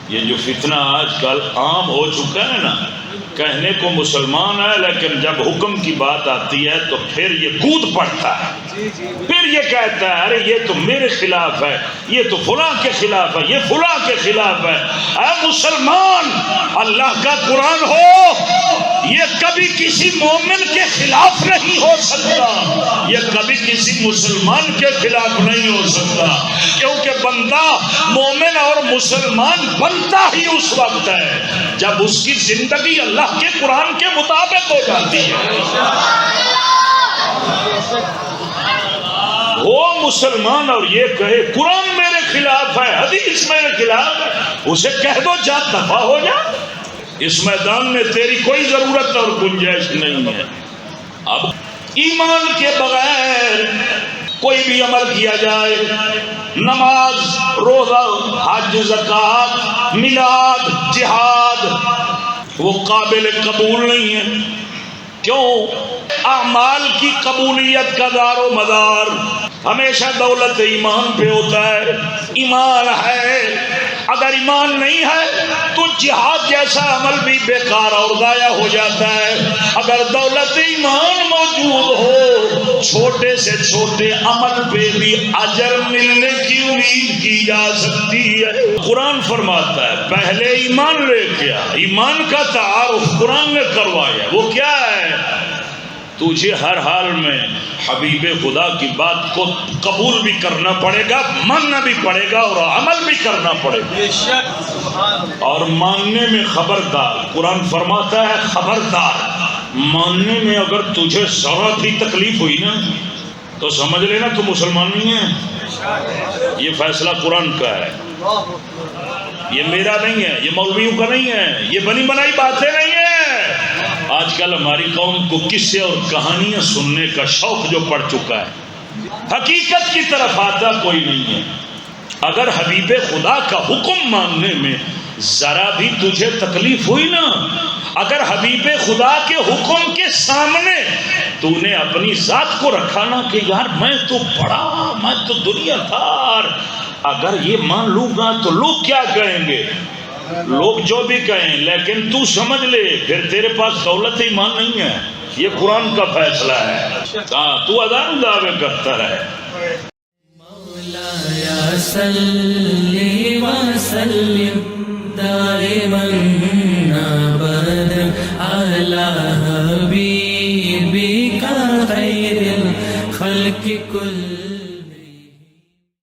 یہ جو فتنہ آج کل عام ہو چکا ہے نا، کہنے کو مسلمان ہے لیکن جب حکم کی بات آتی ہے تو پھر یہ کود پڑتا ہے، پھر یہ کہتا ہے ارے یہ تو میرے خلاف ہے، یہ تو فلاں کے خلاف ہے، یہ فلاں کے خلاف ہے۔ اے مسلمان، اللہ کا قرآن ہو، یہ کبھی کسی مومن کے خلاف نہیں ہو سکتا، یہ کبھی کسی مسلمان کے خلاف نہیں ہو سکتا، کیونکہ بندہ مومن اور مسلمان بنتا ہی اس وقت ہے جب اس کی زندگی اللہ کے قرآن کے مطابق ہو جاتی ہے۔ وہ مسلمان اور یہ کہے قرآن میرے خلاف ہے، حدیث میرے خلاف ہے، اسے کہہ دو جا دفع ہو جا، اس میدان میں تیری کوئی ضرورت اور گنجائش نہیں ہے۔ اب ایمان کے بغیر کوئی بھی عمل کیا جائے، نماز، روزہ، حج، زکوٰۃ، میلاد، جہاد، وہ قابل قبول نہیں ہے۔ کیوں؟ اعمال کی قبولیت کا دار و مدار ہمیشہ دولت ایمان پہ ہوتا ہے۔ ایمان ہے، اگر ایمان نہیں ہے تو جہاد جیسا عمل بھی بیکار اور ضائع ہو جاتا ہے۔ اگر دولت ایمان موجود ہو، چھوٹے سے چھوٹے عمل پہ بھی اجر ملنے کی امید کی جا سکتی ہے۔ قرآن فرماتا ہے پہلے ایمان لے کے آ، ایمان کا تعارف قرآن نے کروایا، وہ کیا ہے؟ تجھے ہر حال میں حبیب خدا کی بات کو قبول بھی کرنا پڑے گا، ماننا بھی پڑے گا اور عمل بھی کرنا پڑے گا۔ اور ماننے میں خبردار، قرآن فرماتا ہے خبردار، ماننے میں اگر تجھے ذرا بھی تکلیف ہوئی نا تو سمجھ لینا تو مسلمان نہیں ہے۔ یہ فیصلہ قرآن کا ہے، یہ میرا نہیں ہے، یہ مولویوں کا نہیں ہے، یہ بنی بنائی باتیں نہیں ہیں۔ آج کل ہماری قوم کو قصے اور کہانیاں سننے کا شوق جو پڑ چکا ہے، حقیقت کی طرف آتا کوئی نہیں ہے۔ اگر حبیب خدا کا حکم ماننے میں ذرا بھی تجھے تکلیف ہوئی نا، اگر حبیب خدا کے حکم کے سامنے تو نے اپنی ذات کو رکھا نا کہ یار میں تو بڑا، میں تو دنیا دار، اگر یہ مان لوں گا تو لوگ کیا کہیں گے؟ لوگ جو بھی کہیں، لیکن تو سمجھ لے پھر تیرے پاس دولت ایمان نہیں ہے۔ یہ قرآن کا فیصلہ ہے۔ تو ادان دعوے کرتا ہے۔ مولایا صلی وسلم دائما ابدا علی حبیبک خیر الخلق کل